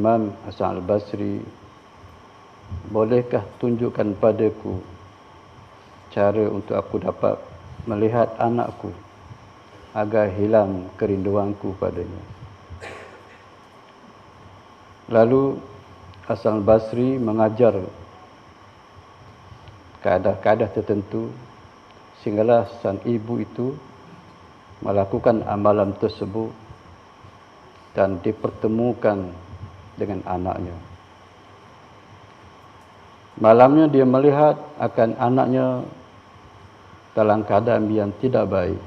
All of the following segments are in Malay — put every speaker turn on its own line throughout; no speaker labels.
Imam Hasan Al-Basri, bolehkah tunjukkan padaku cara untuk aku dapat melihat anakku agar hilang kerinduanku padanya. Lalu Hasan Al-Basri mengajar kaedah-kaedah tertentu sehinggalah sang ibu itu melakukan amalan tersebut dan dipertemukan dengan anaknya. Malamnya dia melihat akan anaknya dalam keadaan yang tidak baik,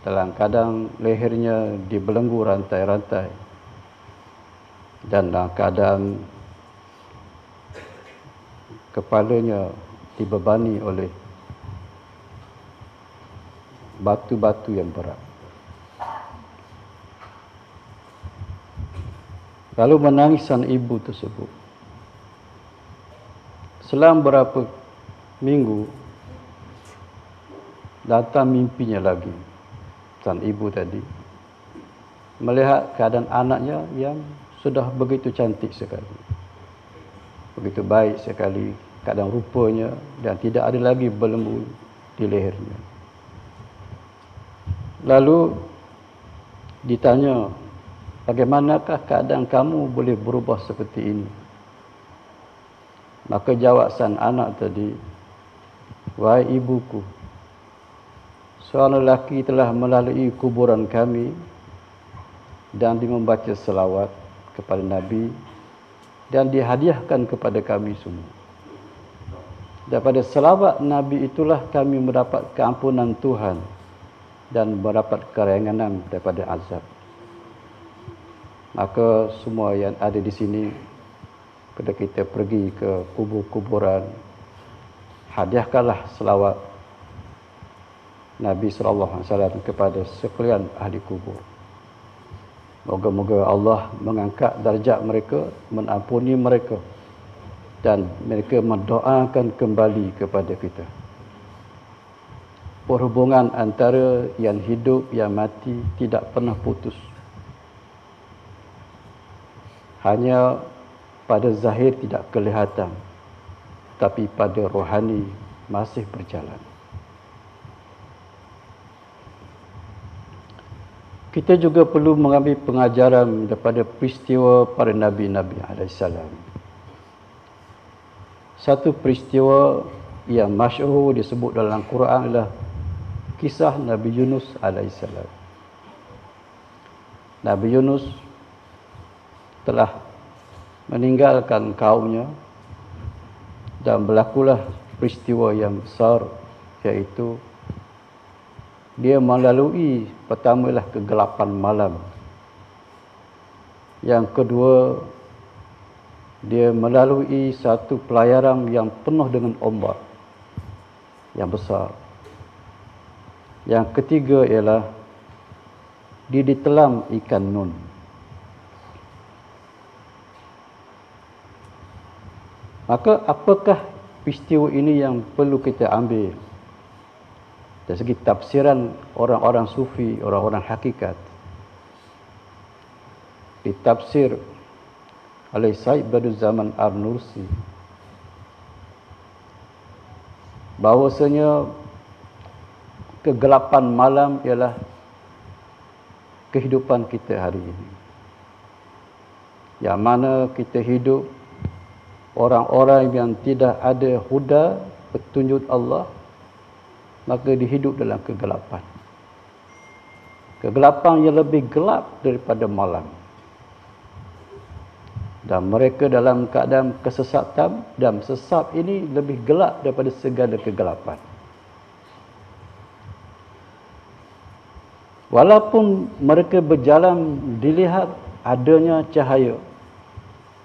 dalam keadaan lehernya dibelenggu rantai-rantai dan dalam keadaan kepalanya dibebani oleh batu-batu yang berat. Lalu menangis sang ibu tersebut. Selang berapa minggu datang mimpinya lagi sang ibu tadi, melihat keadaan anaknya yang sudah begitu cantik sekali, begitu baik sekali keadaan rupanya, dan tidak ada lagi belenggu di lehernya. Lalu ditanya, bagaimanakah keadaan kamu boleh berubah seperti ini? Maka jawab sang anak tadi, wahai ibuku, seorang lelaki telah melalui kuburan kami dan dia membaca selawat kepada Nabi dan dihadiahkan kepada kami semua. Daripada selawat Nabi itulah kami mendapat keampunan Tuhan dan mendapat keringanan daripada azab. Maka semua yang ada di sini, ketika kita pergi ke kubur-kuburan, hadiahkanlah selawat Nabi SAW kepada sekalian ahli kubur. Moga-moga Allah mengangkat darjat mereka, mengampuni mereka, dan mereka mendoakan kembali kepada kita. Perhubungan antara yang hidup, yang mati tidak pernah putus. Hanya pada zahir tidak kelihatan, tapi pada rohani masih berjalan. Kita juga perlu mengambil pengajaran daripada peristiwa para Nabi-Nabi AS. Satu peristiwa yang masyhur disebut dalam Quran adalah kisah Nabi Yunus AS. Nabi Yunus telah meninggalkan kaumnya dan berlakulah peristiwa yang besar, iaitu dia melalui, pertamalah kegelapan malam, yang kedua dia melalui satu pelayaran yang penuh dengan ombak yang besar, yang ketiga ialah dia ditelan ikan nun. Maka apakah peristiwa ini yang perlu kita ambil dari segi tafsiran orang-orang sufi, orang-orang hakikat? Ditafsir oleh Syekh Badiuzzzaman An-Nursi bahwasanya kegelapan malam ialah kehidupan kita hari ini, yang mana kita hidup orang-orang yang tidak ada huda, petunjuk Allah, maka dihidup dalam kegelapan. Kegelapan yang lebih gelap daripada malam. Dan mereka dalam keadaan kesesatan, dan sesat ini lebih gelap daripada segala kegelapan. Walaupun mereka berjalan dilihat adanya cahaya,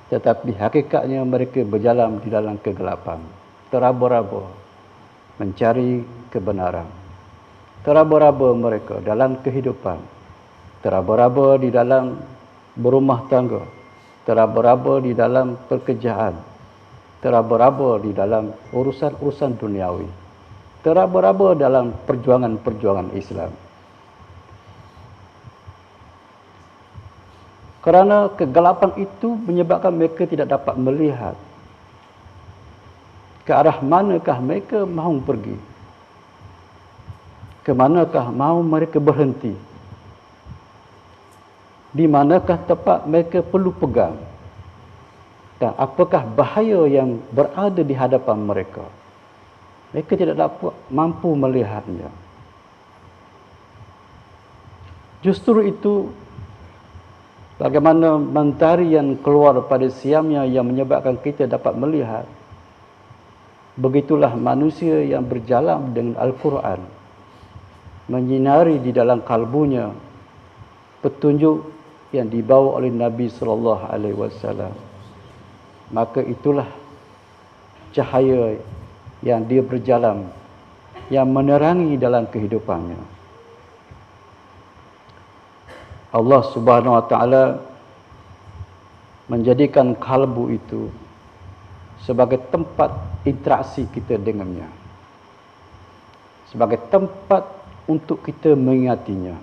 tetapi hakikatnya mereka berjalan di dalam kegelapan, teraba-raba mencari kebenaran. Teraba-raba mereka dalam kehidupan, teraba-raba di dalam berumah tangga, teraba-raba di dalam pekerjaan, teraba-raba di dalam urusan-urusan duniawi, teraba-raba dalam perjuangan-perjuangan Islam. Kerana kegelapan itu menyebabkan mereka tidak dapat melihat ke arah manakah mereka mahu pergi, ke manakah mahu mereka berhenti, di manakah tempat mereka perlu pegang, dan apakah bahaya yang berada di hadapan mereka. Mereka tidak dapat mampu melihatnya. Justru itu, bagaimana mentari yang keluar pada siangnya yang menyebabkan kita dapat melihat, begitulah manusia yang berjalan dengan Al-Quran, menyinari di dalam kalbunya petunjuk yang dibawa oleh Nabi SAW. Maka itulah cahaya yang dia berjalan, yang menerangi dalam kehidupannya. Allah Subhanahu Wa Taala menjadikan kalbu itu sebagai tempat interaksi kita dengannya, sebagai tempat untuk kita mengingatinya,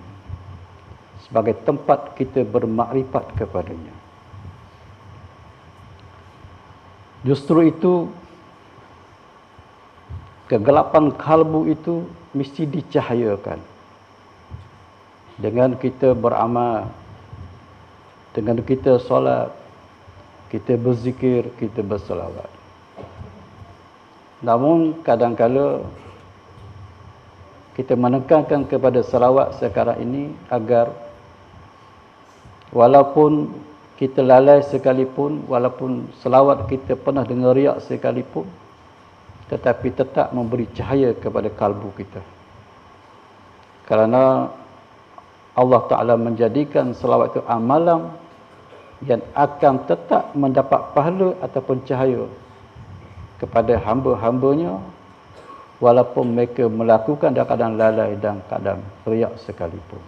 sebagai tempat kita bermakrifat kepadanya. Justru itu, kegelapan kalbu itu mesti dicahayakan dengan kita beramal, dengan kita solat, kita berzikir, kita berselawat. Namun kadang-kala kita menekankan kepada selawat sekarang ini agar walaupun kita lalai sekalipun, walaupun selawat kita pernah dengar riak sekalipun, tetapi tetap memberi cahaya kepada kalbu kita. Kerana Allah Ta'ala menjadikan selawat itu amalan yang akan tetap mendapat pahala ataupun cahaya kepada hamba-hambanya, walaupun mereka melakukan dalam keadaan lalai dan keadaan riak sekalipun.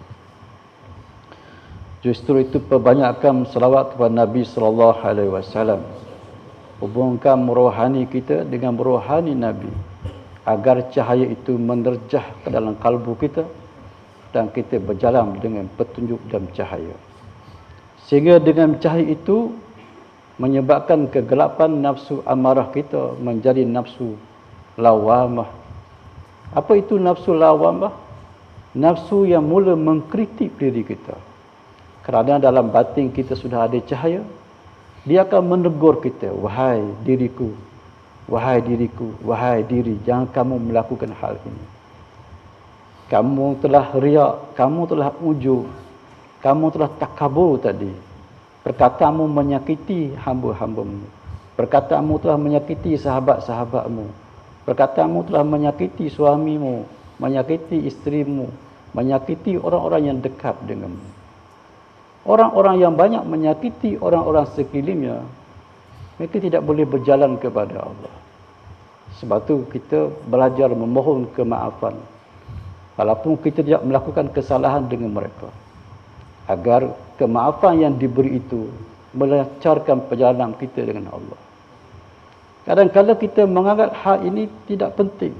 Justru itu perbanyakkan selawat kepada Nabi SAW, hubungkan rohani kita dengan rohani Nabi, agar cahaya itu menerjah ke dalam kalbu kita dan kita berjalan dengan petunjuk dan cahaya. Sehingga dengan cahaya itu menyebabkan kegelapan nafsu amarah kita menjadi nafsu lawamah. Apa itu nafsu lawamah? Nafsu yang mula mengkritik diri kita. Kerana dalam batin kita sudah ada cahaya, dia akan menegur kita, wahai diriku, wahai diriku, wahai diri, jangan kamu melakukan hal ini. Kamu telah riak, kamu telah ujub, kamu telah takabur tadi. Perkataanmu menyakiti hamba-hambamu. Perkataanmu telah menyakiti sahabat-sahabatmu. Perkataanmu telah menyakiti suamimu, menyakiti isterimu, menyakiti orang-orang yang dekat denganmu. Orang-orang yang banyak menyakiti orang-orang sekelilingnya, mereka tidak boleh berjalan kepada Allah. Sebab itu kita belajar memohon kemaafan, walaupun kita tidak melakukan kesalahan dengan mereka, agar kemaafan yang diberi itu melancarkan perjalanan kita dengan Allah. Kadang-kadang kita menganggap hal ini tidak penting,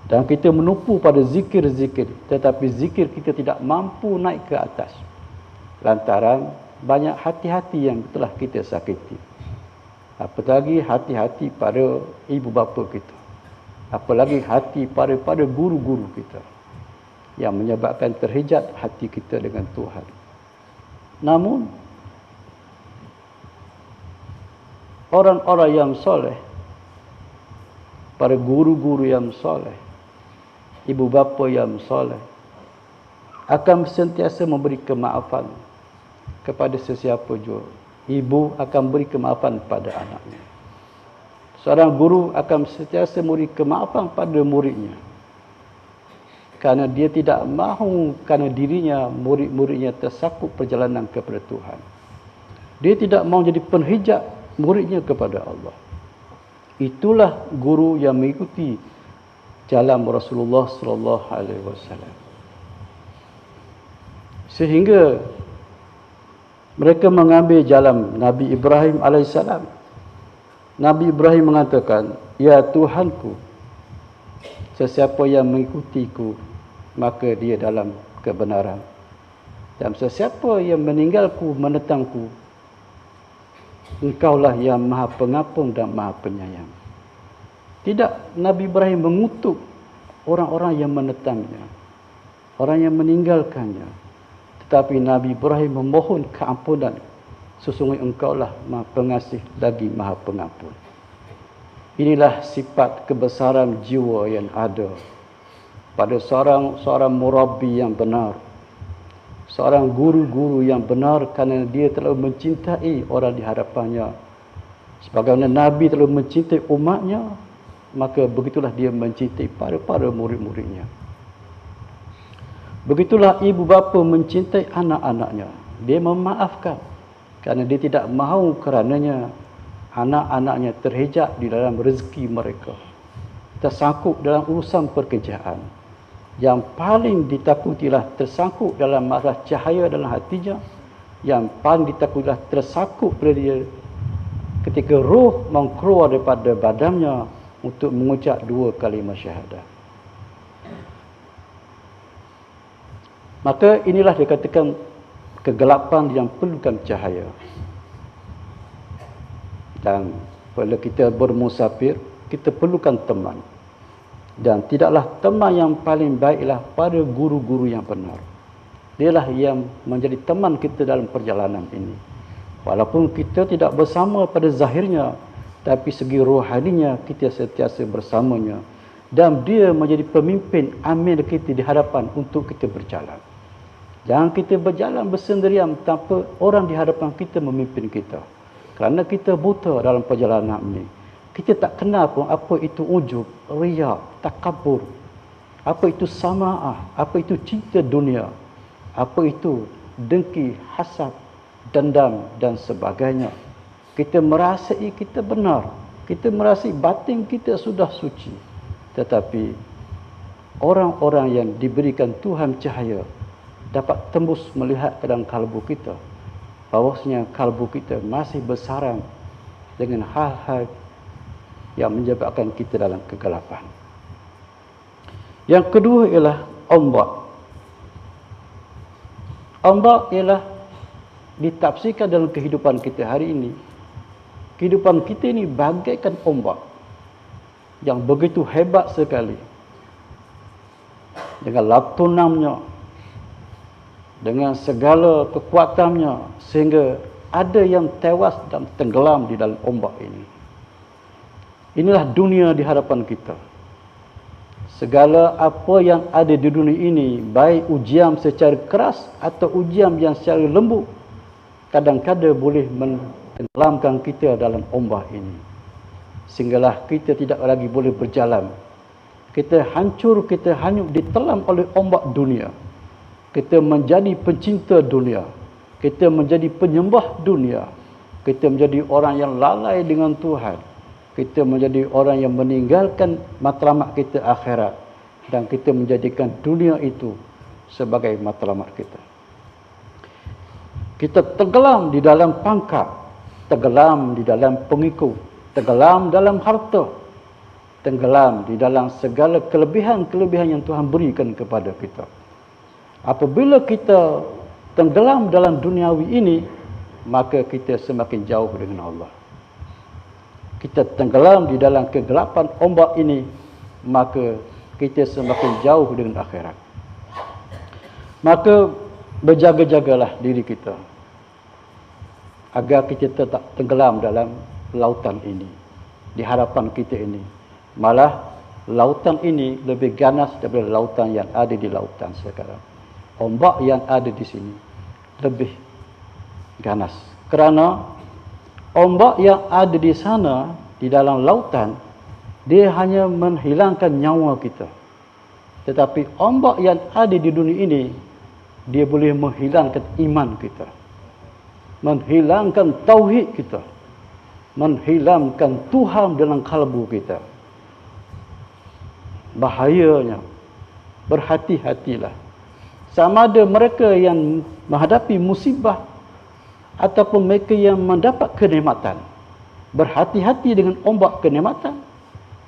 dan kita menumpu pada zikir-zikir, tetapi zikir kita tidak mampu naik ke atas, lantaran banyak hati-hati yang telah kita sakiti. Apalagi hati-hati pada ibu bapa kita, apalagi hati pada guru-guru kita, yang menyebabkan terhijat hati kita dengan Tuhan. Namun orang-orang yang soleh, para guru-guru yang soleh, ibu bapa yang soleh, akan sentiasa memberi kemaafan kepada sesiapa jua. Ibu akan beri kemaafan pada anaknya. Seorang guru akan sentiasa memberi kemaafan pada muridnya, kerana dia tidak mahu kerana dirinya, murid-muridnya tersakut perjalanan kepada Tuhan. Dia tidak mahu jadi penhijab muridnya kepada Allah. Itulah guru yang mengikuti jalan Rasulullah SAW. Sehingga mereka mengambil jalan Nabi Ibrahim AS. Nabi Ibrahim mengatakan, ya Tuhanku, sesiapa yang mengikutiku, maka dia dalam kebenaran. Dan sesiapa yang meninggalku, menentangku, engkaulah yang maha pengampun dan maha penyayang. Tidak, Nabi Ibrahim mengutuk orang-orang yang menentangnya, orang yang meninggalkannya. Tetapi Nabi Ibrahim memohon keampunan. Sesungguhnya engkaulah maha pengasih lagi maha pengampun. Inilah sifat kebesaran jiwa yang ada pada seorang murabbi yang benar, seorang guru-guru yang benar, kerana dia telah mencintai orang di hadapannya. Sebagaimana Nabi telah mencintai umatnya, maka begitulah dia mencintai para murid-muridnya. Begitulah ibu bapa mencintai anak-anaknya. Dia memaafkan kerana dia tidak mahu kerananya anak-anaknya terhejak di dalam rezeki mereka, tersangkut dalam urusan pekerjaan. Yang paling ditakutilah tersangkut dalam masalah cahaya dalam hatinya. Yang paling ditakutilah tersangkut pada dia ketika roh mau keluar daripada badannya untuk mengucap 2 kalimah syahadah. Maka inilah dikatakan kegelapan yang perlukan cahaya. Dan bila kita bermusafir, kita perlukan teman. Dan tidaklah teman yang paling baiklah pada guru-guru yang benar. Dialah yang menjadi teman kita dalam perjalanan ini. Walaupun kita tidak bersama pada zahirnya, tapi segi rohaninya kita sentiasa bersamanya. Dan dia menjadi pemimpin amir kita di hadapan untuk kita berjalan. Jangan kita berjalan bersendirian tanpa orang di hadapan kita memimpin kita. Kerana kita buta dalam perjalanan ini. Kita tak kenal pun apa itu ujub, riya, takabur, apa itu sama'ah, apa itu cinta dunia, apa itu dengki, hasad, dendam dan sebagainya. Kita merasai kita benar, kita merasai batin kita sudah suci. Tetapi orang-orang yang diberikan Tuhan cahaya dapat tembus melihat ke dalam kalbu kita, bahawasanya kalbu kita masih bersarang dengan hal-hal yang menyebabkan kita dalam kegelapan. Yang kedua ialah ombak. Ombak ialah ditafsirkan dalam kehidupan kita hari ini. Kehidupan kita ini bagaikan ombak yang begitu hebat sekali. Dengan latunamnya, dengan segala kekuatannya, sehingga ada yang tewas dan tenggelam di dalam ombak ini. Inilah dunia di hadapan kita. Segala apa yang ada di dunia ini, baik ujian secara keras atau ujian yang secara lembut, kadang-kadang boleh menenggelamkan kita dalam ombak ini. Sehinggalah kita tidak lagi boleh berjalan. Kita hancur, kita hanyut, ditelan oleh ombak dunia. Kita menjadi pencinta dunia. Kita menjadi penyembah dunia. Kita menjadi orang yang lalai dengan Tuhan. Kita menjadi orang yang meninggalkan matlamat kita akhirat. Dan kita menjadikan dunia itu sebagai matlamat kita. Kita tenggelam di dalam pangkat, tenggelam di dalam pengikut, tenggelam dalam harta, tenggelam di dalam segala kelebihan-kelebihan yang Tuhan berikan kepada kita. Apabila kita tenggelam dalam duniawi ini, maka kita semakin jauh dengan Allah. Kita tenggelam di dalam kegelapan ombak ini, maka kita semakin jauh dengan akhirat. Maka berjaga-jagalah diri kita agar kita tetap tenggelam dalam lautan ini, di hadapan kita ini. Malah lautan ini lebih ganas daripada lautan yang ada di lautan sekarang. Ombak yang ada di sini lebih ganas. Kerana ombak yang ada di sana, di dalam lautan, dia hanya menghilangkan nyawa kita. Tetapi ombak yang ada di dunia ini, dia boleh menghilangkan iman kita, menghilangkan tauhid kita, menghilangkan Tuhan dalam kalbu kita. Bahayanya, berhati-hatilah. Sama ada mereka yang menghadapi musibah ataupun mereka yang mendapat kenikmatan. Berhati-hati dengan ombak kenikmatan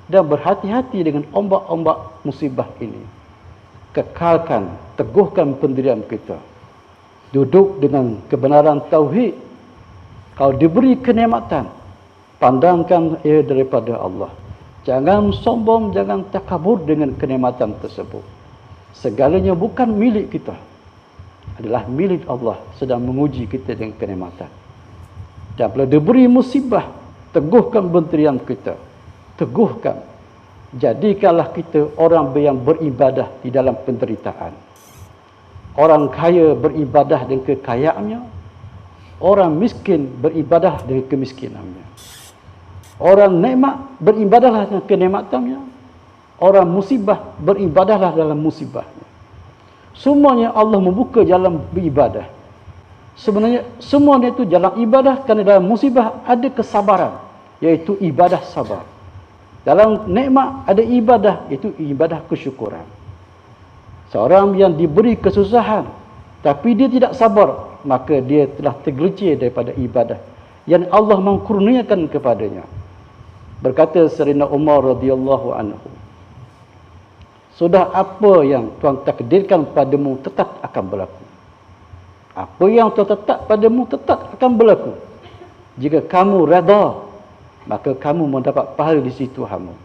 dan berhati-hati dengan ombak-ombak musibah ini. Kekalkan, teguhkan pendirian kita. Duduk dengan kebenaran tauhid. Kalau diberi kenikmatan, pandangkan ia daripada Allah. Jangan sombong, jangan takabur dengan kenikmatan tersebut. Segalanya bukan milik kita, adalah milik Allah sedang menguji kita dengan kenikmatan. Dan bila diberi musibah, teguhkan bentirian kita. Teguhkan. Jadikanlah kita orang yang beribadah di dalam penderitaan. Orang kaya beribadah dengan kekayaannya. Orang miskin beribadah dengan kemiskinannya. Orang nikmat beribadahlah dengan kenikmatannya. Orang musibah beribadahlah dalam musibahnya. Semuanya Allah membuka jalan beribadah. Sebenarnya semuanya itu jalan ibadah, kerana dalam musibah ada kesabaran, iaitu ibadah sabar. Dalam nikmat ada ibadah, iaitu ibadah kesyukuran. Seorang yang diberi kesusahan tapi dia tidak sabar, maka dia telah tergelincir daripada ibadah yang Allah mengkurniakan kepadanya. Berkata Sayyidina Umar radhiyallahu anhu, sudah apa yang Tuhan takdirkan padamu tetap akan berlaku. Apa yang Tuhan tetap padamu tetap akan berlaku. Jika kamu redha, maka kamu mendapat pahala di sisi Tuhanmu.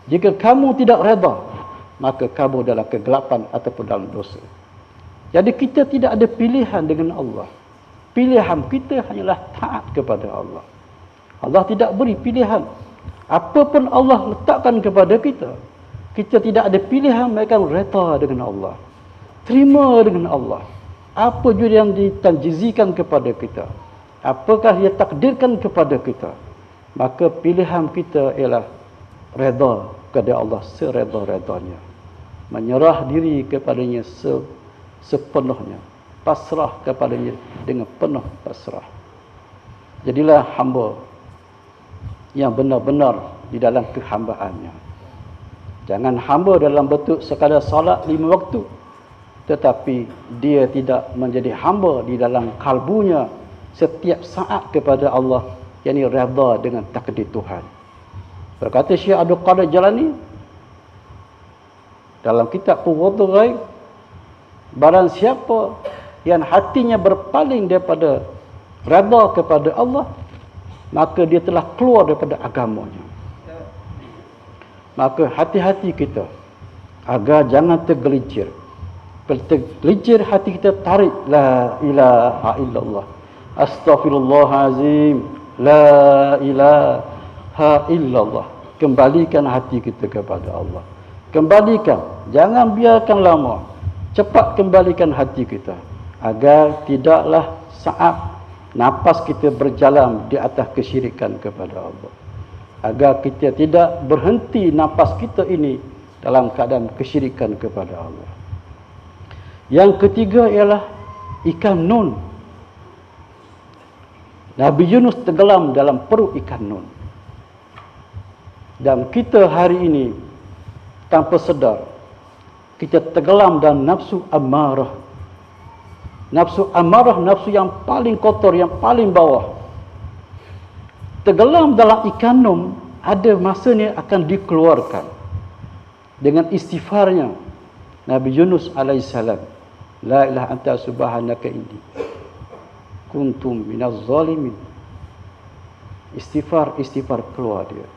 Jika kamu tidak redha, maka kamu dalam kegelapan ataupun dalam dosa. Jadi kita tidak ada pilihan dengan Allah. Pilihan kita hanyalah taat kepada Allah. Allah tidak beri pilihan. Apa pun Allah letakkan kepada kita, kita tidak ada pilihan, mereka reta dengan Allah. Terima dengan Allah. Apa juga yang ditanjizikan kepada kita, apakah dia takdirkan kepada kita, maka pilihan kita ialah reda kepada Allah sereda-redanya. Menyerah diri kepadanya sepenuhnya. Pasrah kepadanya dengan penuh pasrah. Jadilah hamba yang benar-benar di dalam kehambaannya. Jangan hamba dalam bentuk sekadar salat 5 waktu, tetapi dia tidak menjadi hamba di dalam kalbunya setiap saat kepada Allah, yakni redha dengan takdir Tuhan. Berkata Syekh Abdul Qadir Jalani dalam kitab Quwwatul Ghaib, barang siapa yang hatinya berpaling daripada redha kepada Allah, maka dia telah keluar daripada agamanya. Maka hati-hati kita agar jangan tergelincir. Tergelincir hati kita, tarik la ilaha illallah, astaghfirullahalazim, la ilaha illallah. Kembalikan hati kita kepada Allah. Kembalikan, jangan biarkan lama. Cepat kembalikan hati kita agar tidaklah saat nafas kita berjalan di atas kesyirikan kepada Allah. Agar kita tidak berhenti nafas kita ini dalam keadaan kesyirikan kepada Allah. Yang ketiga ialah ikan nun. Nabi Yunus tenggelam dalam perut ikan nun. Dan kita hari ini tanpa sedar kita tenggelam dalam nafsu amarah. Nafsu amarah, nafsu yang paling kotor, yang paling bawah. Tenggelam dalam ikan nun, ada masanya akan dikeluarkan dengan istighfarnya Nabi Yunus alaihissalam. La ilaha anta subhanaka inni kuntum minaz zalimin. Istighfar keluar dia.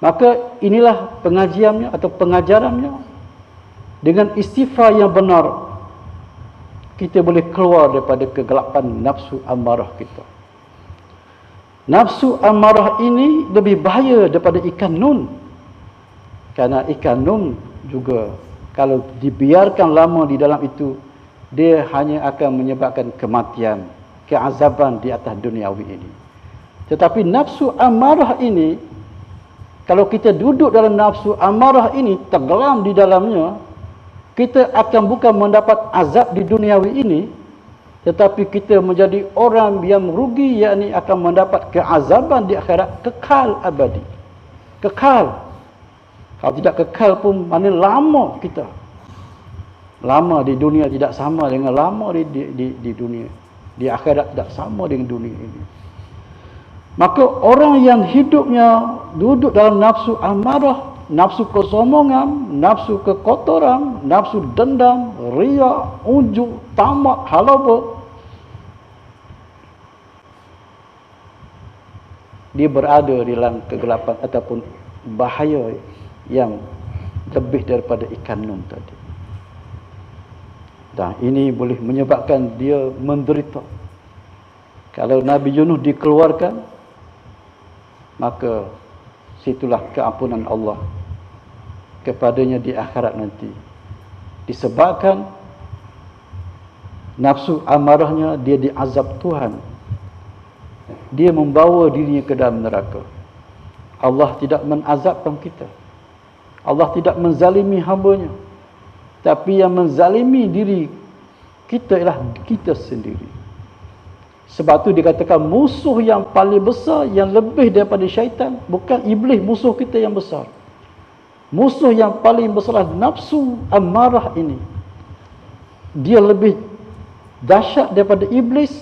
Maka inilah pengajiannya atau pengajarannya. Dengan istighfar yang benar, kita boleh keluar daripada kegelapan nafsu amarah kita. Nafsu amarah ini lebih bahaya daripada ikan nun. Karena ikan nun juga kalau dibiarkan lama di dalam itu, dia hanya akan menyebabkan kematian, keazaban di atas duniawi ini. Tetapi nafsu amarah ini, kalau kita duduk dalam nafsu amarah ini, tenggelam di dalamnya, kita akan bukan mendapat azab di duniawi ini, tetapi kita menjadi orang yang merugi, yakni akan mendapat keazaban di akhirat kekal abadi. Kekal. Kalau tidak kekal pun, mana lama kita. Lama di dunia tidak sama dengan lama di dunia. Di akhirat tidak sama dengan dunia ini. Maka orang yang hidupnya duduk dalam nafsu amarah, nafsu kesombongan, nafsu kekotoran, nafsu dendam, riya, unjuk, tamak, halaba, dia berada di dalam kegelapan ataupun bahaya yang lebih daripada ikan nun tadi. Dan ini boleh menyebabkan dia menderita. Kalau Nabi Yunus dikeluarkan, maka situlah keampunan Allah kepadanya di akhirat nanti. Disebabkan nafsu amarahnya, dia diazab Tuhan. Dia membawa dirinya ke dalam neraka. Allah tidak menazabkan kita. Allah tidak menzalimi hamba-Nya. Tapi yang menzalimi diri kita ialah kita sendiri. Sebab tu dikatakan musuh yang paling besar, yang lebih daripada syaitan, bukan iblis musuh kita yang besar. Musuh yang paling besar adalah nafsu amarah ini. Dia lebih dahsyat daripada iblis,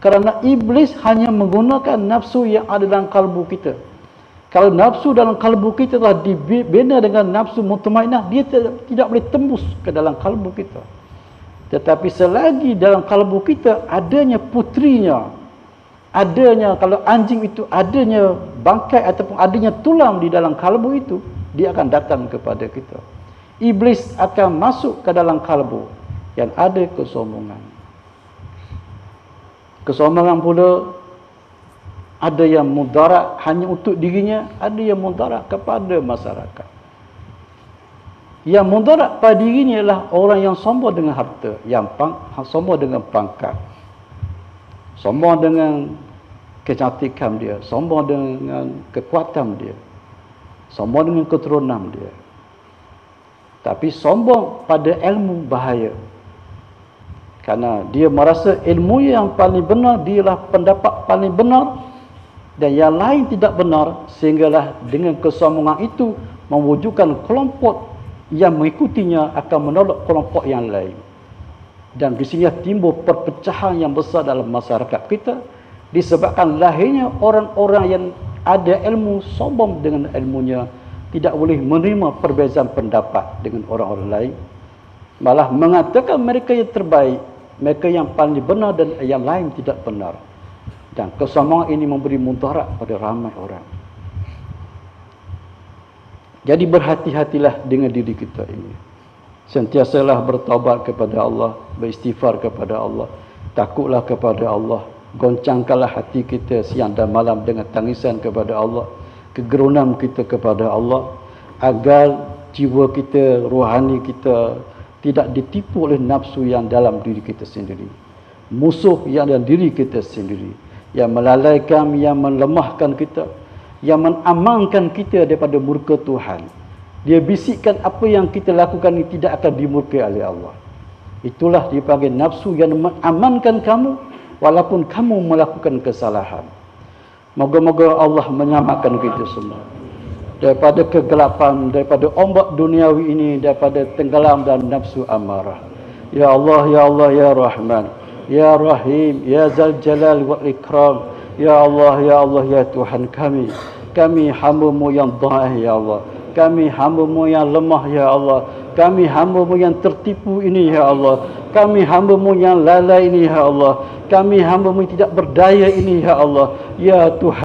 kerana iblis hanya menggunakan nafsu yang ada dalam kalbu kita. Kalau nafsu dalam kalbu kita telah dibina dengan nafsu mutmainnah, dia tidak boleh tembus ke dalam kalbu kita. Tetapi selagi dalam kalbu kita adanya putrinya, adanya, kalau anjing itu adanya bangkai ataupun adanya tulang di dalam kalbu itu, dia akan datang kepada kita. Iblis akan masuk ke dalam kalbu yang ada kesombongan. Kesombongan pula ada yang mudarat hanya untuk dirinya, ada yang mudarat kepada masyarakat. Yang mudarat pada dirinya ialah orang yang sombong dengan harta, yang sombong dengan pangkat, sombong dengan kecantikan dia, sombong dengan kekuatan dia, sombong dengan keturunan dia. Tapi sombong pada ilmu bahaya. Kerana dia merasa ilmu yang paling benar, dialah pendapat paling benar, dan yang lain tidak benar, sehinggalah dengan kesombongan itu mewujudkan kelompok yang mengikutinya akan menolak kelompok yang lain. Dan di sini timbul perpecahan yang besar dalam masyarakat kita, disebabkan lahirnya orang-orang yang ada ilmu sombong dengan ilmunya, tidak boleh menerima perbezaan pendapat dengan orang-orang lain, malah mengatakan mereka yang terbaik, mereka yang paling benar dan yang lain tidak benar. Dan kesombongan ini memberi mudarat pada ramai orang. Jadi berhati-hatilah dengan diri kita ini. Sentiasalah bertaubat kepada Allah, beristighfar kepada Allah, takutlah kepada Allah, goncangkanlah hati kita siang dan malam dengan tangisan kepada Allah, kegerunan kita kepada Allah, agar jiwa kita, rohani kita tidak ditipu oleh nafsu yang dalam diri kita sendiri, musuh yang dalam diri kita sendiri, yang melalaikan, yang melemahkan kita, yang mengamankan kita daripada murka Tuhan. Dia bisikkan apa yang kita lakukan ini tidak akan dimurkai oleh Allah. Itulah dipanggil nafsu yang mengamankan kamu walaupun kamu melakukan kesalahan. Moga-moga Allah menyelamatkan kita semua daripada kegelapan, daripada ombak duniawi ini, daripada tenggelam dalam nafsu amarah. Ya Allah, Ya Allah, Ya Rahman, Ya Rahim, Ya Zal Jalal wal Ikram. Ya Allah, Ya Allah, Ya Tuhan kami hamba-Mu yang dhaif, Ya Allah. Kami hamba-Mu yang lemah, Ya Allah. Kami hamba-Mu yang tertipu ini, Ya Allah. Kami hamba-Mu yang lalai ini, Ya Allah. Kami hamba-Mu yang tidak berdaya ini, Ya Allah. Ya Tuhan.